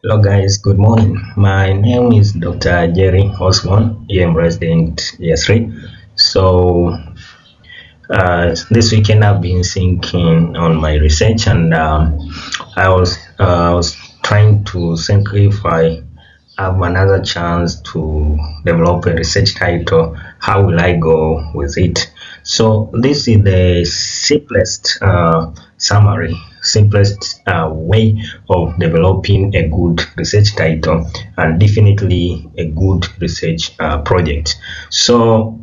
Hello guys, good morning. My name is Dr. Jerry Osborne, EM resident year 3. So this weekend I've been thinking on my research and I was trying to think if I have another chance to develop a research title, how will I go with it? So this is the simplest way of developing a good research title and definitely a good research project. So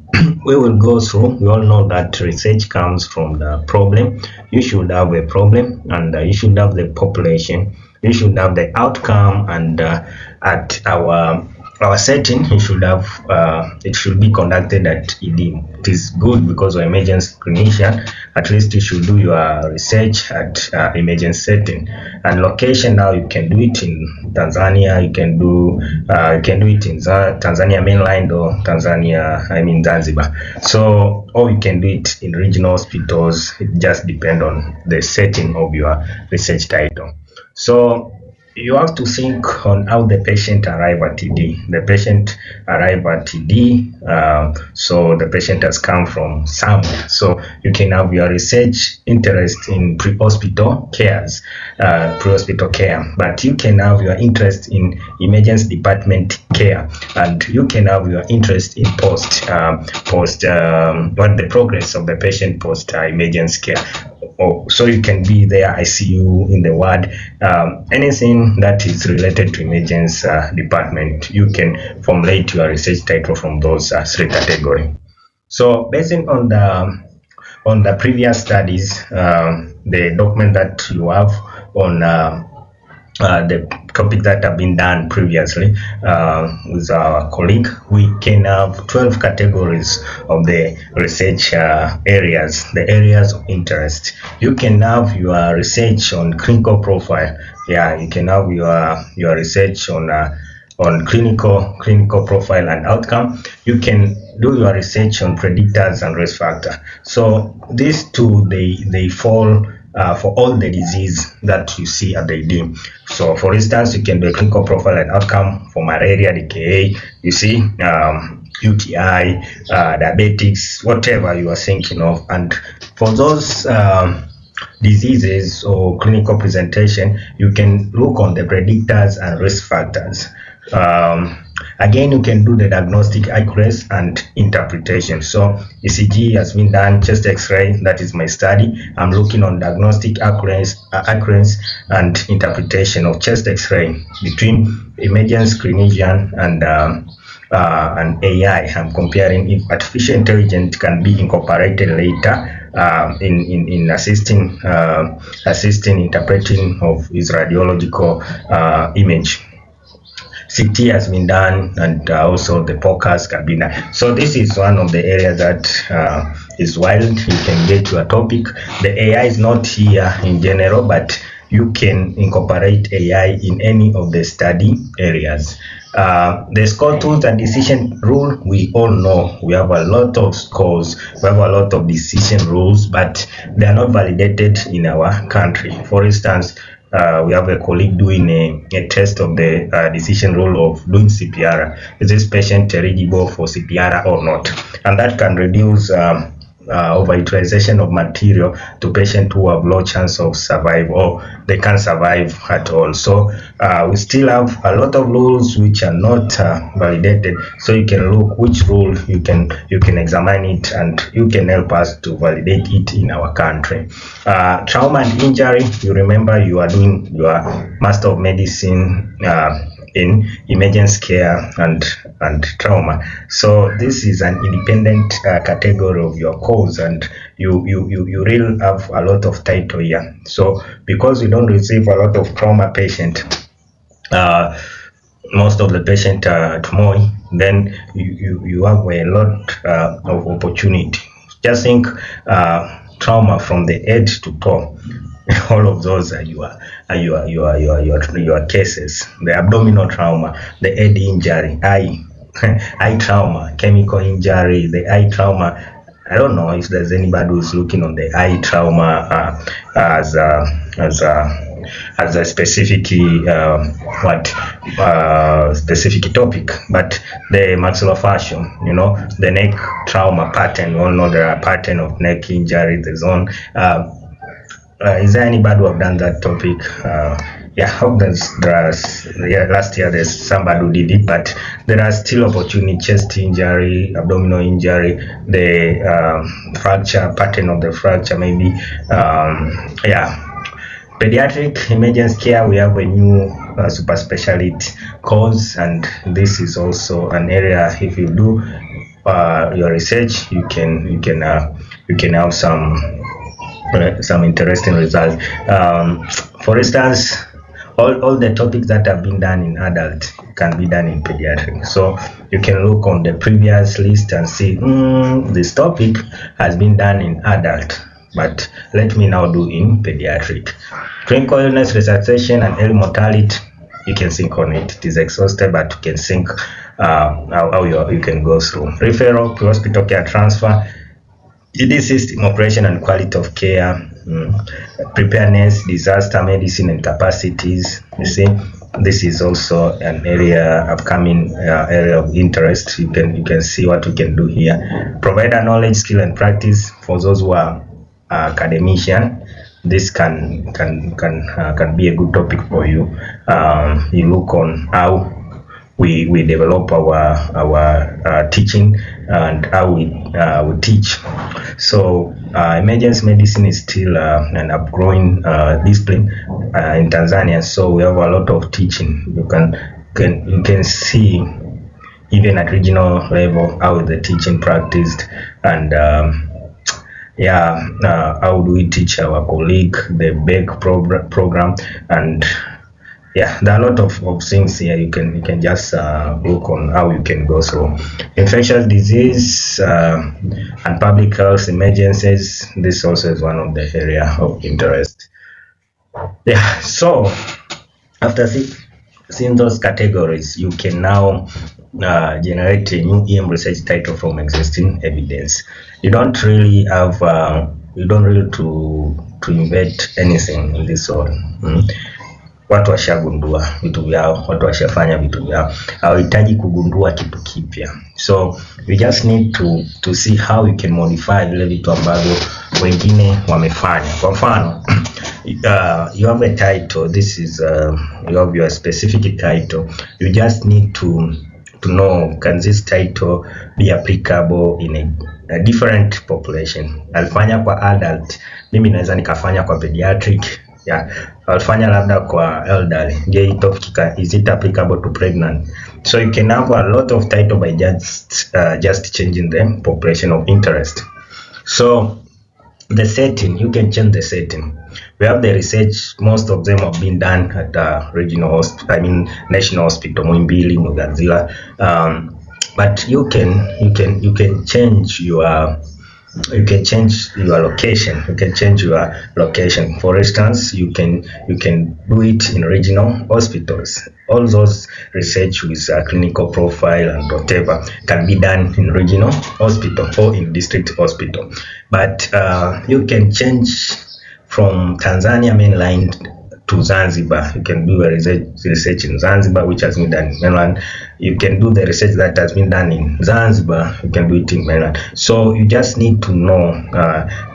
we will go through. We all know that research comes from the problem. You should have a problem and you should have the population. You should have the outcome and at our setting it should be conducted at ED. It is good because we're emergency clinician. At least you should do your research at emergency setting. And location, now you can do it in Tanzania. You can do it in Tanzania mainland or Tanzania, I mean Zanzibar. So or you can do it in regional hospitals. It just depends on the setting of your research title. So you have to think on how the patient arrive at TD. The patient arrive at TD, so the patient has come from somewhere. So you can have your research interest in pre-hospital care, but you can have your interest in emergency department care, and you can have your interest in what the progress of the patient post emergency care. So you can be there ICU in the ward, anything that is related to emergency department. You can formulate your research title from those three categories. So based on the previous studies, the document that you have on the topic that have been done previously with our colleague, we can have 12 categories of the research areas, the areas of interest. You can have your research on clinical profile. Yeah, you can have your research on clinical profile and outcome. You can do your research on predictors and risk factor. So these two, they fall for all the disease that you see at the ED. So for instance, you can do a clinical profile and outcome for malaria, DKA, you see, UTI, diabetics, whatever you are thinking of. And for those diseases or clinical presentation, you can look on the predictors and risk factors. Again, you can do the diagnostic accuracy and interpretation. So ECG has been done, chest X-ray, that is my study. I'm looking on diagnostic accuracy and interpretation of chest X-ray between emergency clinician and AI. I'm comparing if artificial intelligence can be incorporated later in assisting interpreting of his radiological image. CT has been done, and also the podcast can be done. So this is one of the areas that is wild. You can get your topic. The AI is not here in general, but you can incorporate AI in any of the study areas. The score tools and decision rule, we all know we have a lot of scores, we have a lot of decision rules, but they are not validated in our country. For instance, we have a colleague doing a test of the decision rule of doing CPR. Is this patient eligible for CPR or not? And that can reduce overutilization of material to patients who have low chance of survival or they can't survive at all. So we still have a lot of rules which are not validated. So you can look which rule you can examine it, and you can help us to validate it in our country. Trauma and injury. You remember you are doing your Master of Medicine in emergency care and trauma. So this is an independent category of your course, and you really have a lot of title here. So because we don't receive a lot of trauma patient, most of the patient at MOI, then you have a lot of opportunity. Just think trauma from the head to toe. All of those are your cases. The abdominal trauma, the head injury, eye eye trauma, chemical injury, the eye trauma, I don't know if there's anybody who's looking on the eye trauma as a as a as a specific what specific topic, but the maxillofacial, the neck trauma pattern. We all know there are pattern of neck injury, the zone. Is there anybody who have done that topic? Yeah, I hope last year there's somebody who did it, but there are still opportunity: chest injury, abdominal injury, the fracture, pattern of the fracture, maybe. Yeah, pediatric emergency care. We have a new super specialty course, and this is also an area. If you do your research, you can have some interesting results. For instance, all the topics that have been done in adult can be done in pediatric. So you can look on the previous list and see, this topic has been done in adult, but let me now do in pediatric. Clinical illness, resuscitation, and early mortality. You can sync on it. It is exhausted, but you can sync how you can go through. Referral to hospital care transfer, ED system operation and quality of care, preparedness, disaster medicine and capacities. You see, this is also an upcoming area of interest. You can see what we can do here. Provider knowledge, skill and practice for those who are academician. This can be a good topic for you. You look on how we develop our teaching and how we teach. So emergency medicine is still an upgrowing discipline in Tanzania. So we have a lot of teaching. You can see even at regional level how the teaching practiced, and how do we teach our colleague the BEG program. And yeah, there are a lot of things here. You can just look on how you can go through infectious disease and public health emergencies. This also is one of the area of interest. Yeah, so after seeing those categories, you can now generate a new EM research title from existing evidence. You don't really have to invent anything in this one. Watu washagundua vitu vyao, watu washafanya vitu vyao, hawahitaji kugundua kitu kipya. So we just need to see how you can modify vile vitu ambavyo wengine wamefanya. Kwa mfano, you have a title. This is you have your specific title. You just need to know, can this title be applicable in a different population? Alifanya kwa adult, mimi naweza nikafanya kwa pediatric. Yeah, alifanya labda kwa elderly. Je, is it applicable to pregnant? So you can have a lot of title by just changing the population of interest. So the setting, you can change the setting. We have the research. Most of them have been done at National Hospital, Muhimbili, Muganzila. But you can change your location. You can change your location. For instance, you can do it in regional hospitals. All those research with a clinical profile and whatever can be done in regional hospital or in district hospital. But you can change from Tanzania mainland to Zanzibar. You can do a research in Zanzibar, which has been done in mainland. You can do the research that has been done in Zanzibar. You can do it in mainland. So you just need to know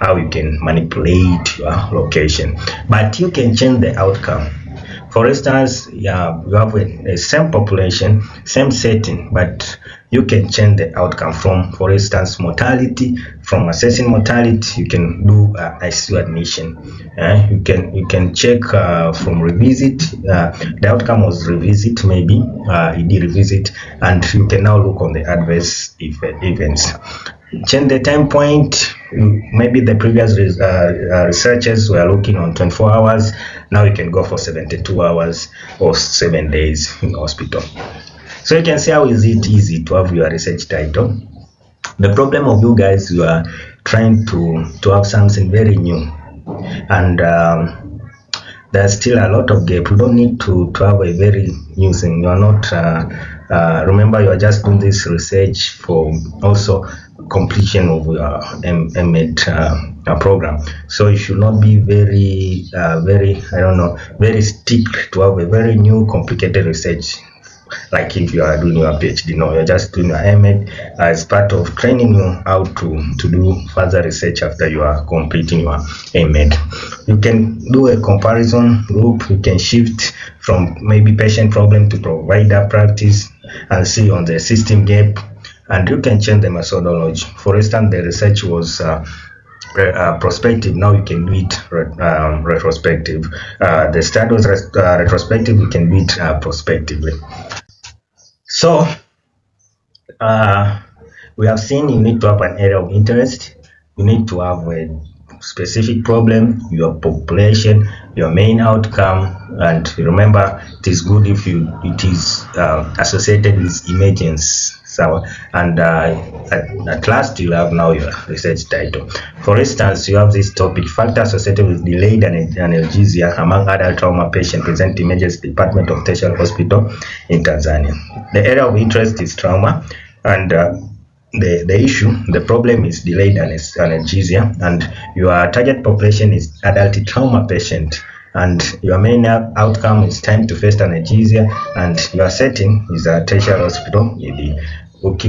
how you can manipulate your location. But you can change the outcome. For instance, you have a same population, same setting, but you can change the outcome from, for instance, mortality. From assessing mortality, you can do ICU admission. You can check from revisit. The outcome was revisit, maybe ED revisit, and you can now look on the adverse events. Change the time point. Maybe the previous researchers were looking on 24 hours. Now you can go for 72 hours or 7 days in hospital. So you can see how is it easy to have your research title. The problem of you guys, you are trying to have something very new, and there's still a lot of gap. You don't need to have a very new thing. You are not, remember, you are just doing this research for also completion of your MEd program. So you should not be very, I don't know, very strict to have a very new complicated research like if you are doing your PhD. No, you're just doing your MEd as part of training you how to do further research after you are completing your MEd. You can do a comparison group. You can shift from maybe patient problem to provider practice and see on the system gap, and you can change the methodology. For instance, the research was prospective. Now you can do it retrospective. The study was retrospective. You can do it prospectively. So uh, we have seen you need to have an area of interest. You need to have a specific problem, your population, your main outcome, and remember it is good if it is associated with emergence. So, and at last you have now your research title. For instance, you have this topic: factors associated with delayed analgesia among adult trauma patients present emergency department of Tertiary Hospital in Tanzania. The area of interest is trauma, and the issue, the problem is delayed analgesia, and your target population is adult trauma patient, and your main outcome is time to first analgesia, and your setting is a tertiary hospital.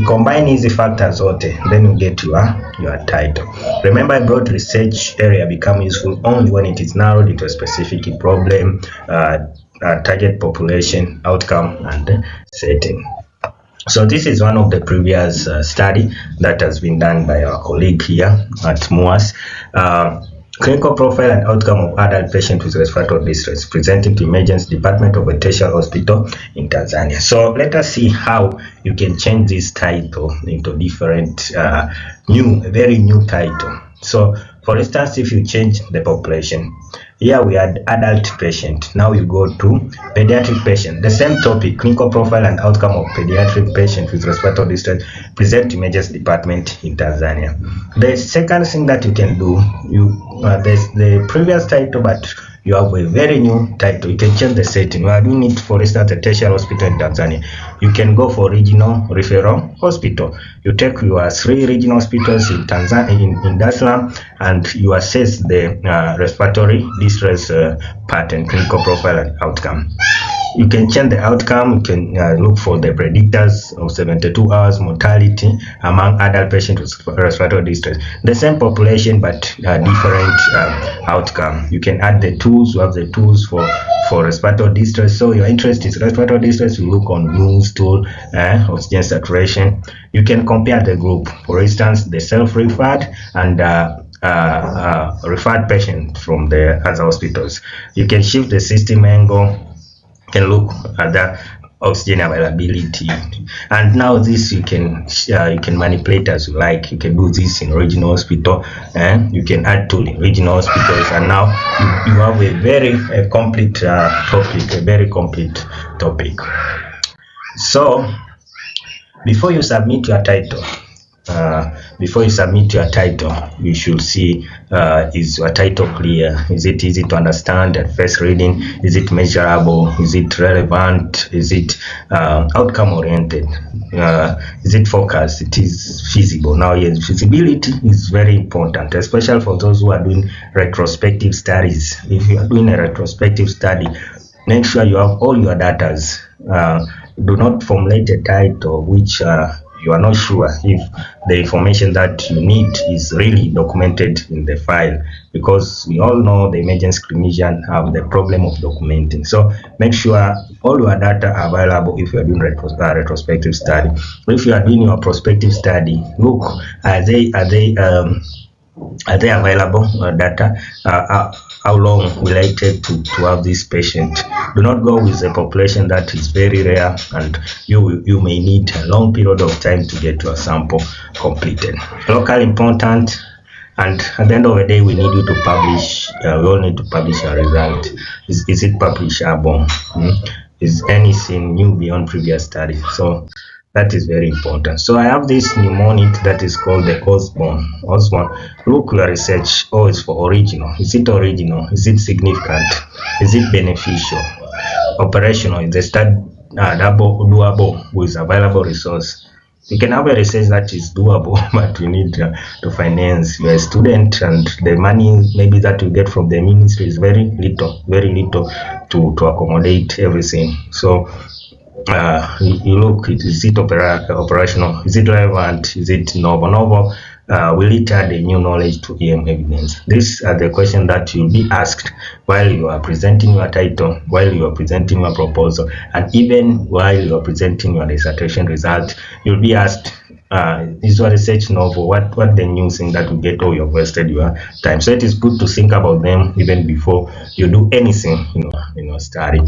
Combine these factors zote, then you get your title. Remember, a broad research area becomes useful only when it is narrowed into a specific problem, target population, outcome, and setting. So this is one of the previous study that has been done by our colleague here at MOAS. Clinical profile and outcome of adult patient with respiratory distress presenting to emergency department of a tertiary hospital in Tanzania. So let us see how you can change this title into different very new title. So for instance, if you change the population, here we had adult patient. Now you go to pediatric patient. The same topic, clinical profile and outcome of pediatric patient with respiratory distress present to emergency department in Tanzania. The second thing that you can do, there's the previous title, but you have a very new title. You can change the setting. We are doing it, for instance, a tertiary hospital in Tanzania. You can go for regional referral hospital. You take your 3 regional hospitals in Tanzania, in Dar es Salaam, and you assess the respiratory distress pattern, clinical profile, and outcome. You can change the outcome. You can look for the predictors of 72 hours mortality among adult patients with respiratory distress. The same population, but different outcome. You can add the tools. You have the tools for respiratory distress. So your interest is respiratory distress. You look on Blues tool, oxygen saturation. You can compare the group. For instance, the self-referred and referred patient from the other hospitals. You can shift the system angle. Can look at the oxygen availability, and now this you can manipulate as you like. You can do this in regional hospital, and you can add to regional hospitals, and now you have a very complete topic, a very complete topic. So before you submit your title, you should see, is your title clear? Is it easy to understand at first reading? Is it measurable? Is it relevant? Is it outcome oriented? Is it focused? It is feasible. Now, yes, feasibility is very important, especially for those who are doing retrospective studies. If you are doing a retrospective study, make sure you have all your data. Do not formulate a title which you are not sure if the information that you need is really documented in the file, because we all know the emergency clinician have the problem of documenting. So make sure all your data are available if you are doing retrospective study. If you are doing your prospective study, look, are they available data? How long will I take to have this patient? Do not go with a population that is very rare, and you may need a long period of time to get your sample completed. Local important, and at the end of the day, we need you to publish. We all need to publish a result. Is it publishable? Is anything new beyond previous study? So That is very important. So I have this mnemonic that is called the Osborne. Osborne. Look your research. Oh, it's for original. Is it original? Is it significant? Is it beneficial? Operational. Is the study double doable with available resource? You can have a research that is doable, but you need to finance. You're a student, and the money maybe that you get from the ministry is very little to accommodate everything. So you look, is it operational? Is it relevant? Is it novel? Will it add a new knowledge to EM evidence? These are the questions that you'll be asked while you are presenting your title, while you are presenting your proposal, and even while you are presenting your dissertation result. You'll be asked, is your research novel? What the new thing that will get all you've wasted your time? So it is good to think about them even before you do anything study.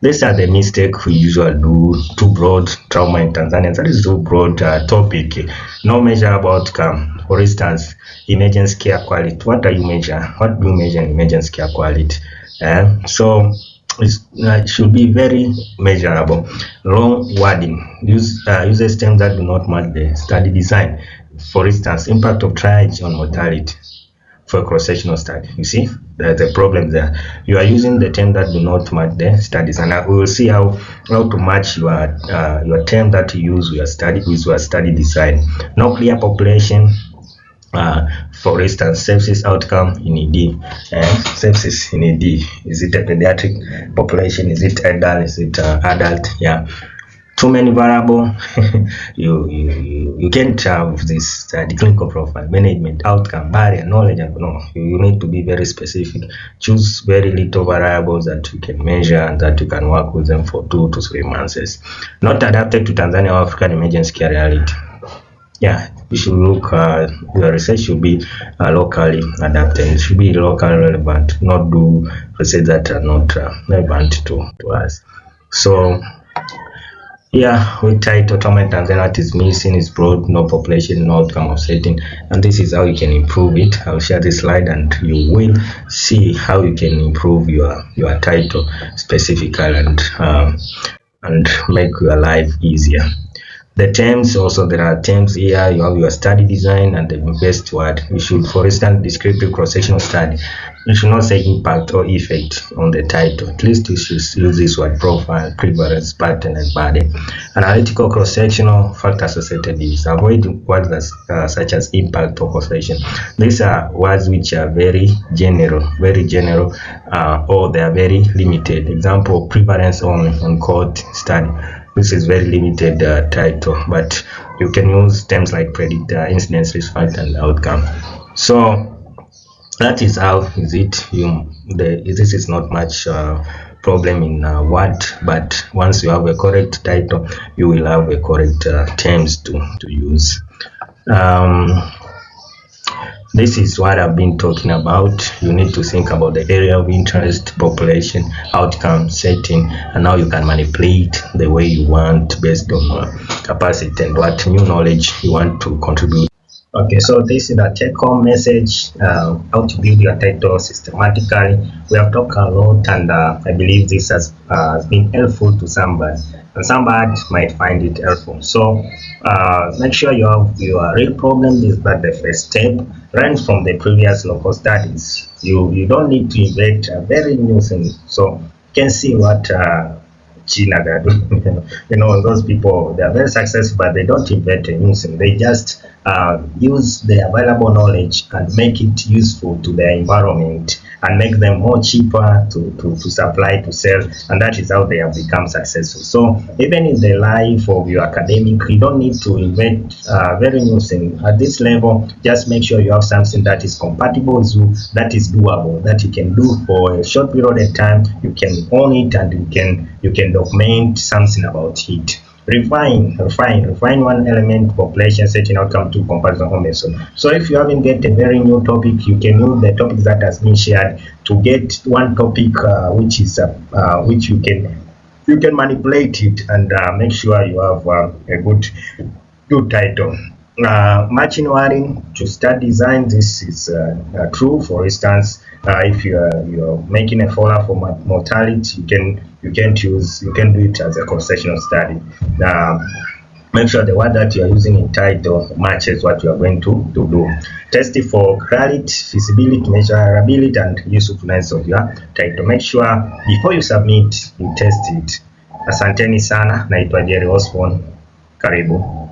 These are the mistakes we usually do. Too broad trauma in Tanzania. That is too broad topic. No measurable outcome. For instance, emergency care quality. What do you measure? What do you measure in emergency care quality? So it should be very measurable. Long wording. Uses terms that do not match the study design. For instance, impact of triage on mortality for a cross-sectional study. You see, there's a problem there. You are using the term that do not match the studies, and we will see how to match your term that you use with your study design. No clear population. For instance, sepsis outcome in ED. Sepsis in ED. Is it a pediatric population? Is it adult? Is it adult? Yeah. Too many variable. you can't have this the clinical profile, management, outcome, barrier, knowledge, and no. You need to be very specific. Choose very little variables that you can measure and that you can work with them for 2 to 3 months. Not adapted to Tanzania or African emergency care reality. Yeah, you should look. Your research should be locally adapted. It should be locally relevant. Not do research that are not relevant to us. So. Yeah, we title Trauma Tanzania is missing is broad, no population, no outcome of setting, and this is how you can improve it. I'll share this slide and you will see how you can improve your title specifically and make your life easier. The terms also, there are terms here. You have your study design and the best word. You should, for instance, descriptive cross-sectional study. You should not say impact or effect on the title. At least you should use this word: profile, prevalence, pattern, and burden. Analytical cross-sectional factor associated is. Avoid words such as impact or causation. These are words which are very general, or they are very limited. Example: prevalence on cohort study. This is very limited title, but you can use terms like predictor, incidence, risk factor, and outcome. So that is how is it. This is not much problem in Word, but once you have a correct title, you will have a correct terms to use. This is what I've been talking about. You need to think about the area of interest, population, outcome, setting, and how you can manipulate the way you want based on capacity and what new knowledge you want to contribute. Okay, so this is a take-home message, how to build your title systematically. We have talked a lot, and I believe this has been helpful to somebody, and somebody might find it helpful. So make sure you have your real problem. Is that the first step? Learn from the previous local studies. You don't need to invent a very new thing. So you can see what China they're doing. Those people, they are very successful, but they don't invent a new thing. They just use the available knowledge and make it useful to their environment and make them more cheaper to supply, to sell, and that is how they have become successful. So even in the life of your academic, you don't need to invent very new thing. At this level, just make sure you have something that is compatible with you, that is doable, that you can do for a short period of time. You can own it, and you can document something about it. Refine one element, population, setting, outcome, to comparison, home, and so on. So if you haven't get a very new topic, you can use the topic that has been shared to get one topic which you can manipulate it and make sure you have a good title. Matching wording to study design. This is true. For instance, if you're making a follow for mortality, you can do it as a cross-sectional study. make sure the word that you are using in title matches what you are going to do. Test it for clarity, feasibility, measurability, and usefulness of your title. Make sure before you submit, you test it. Asanteni sana, naitwa Jerry Osborne. Karibu.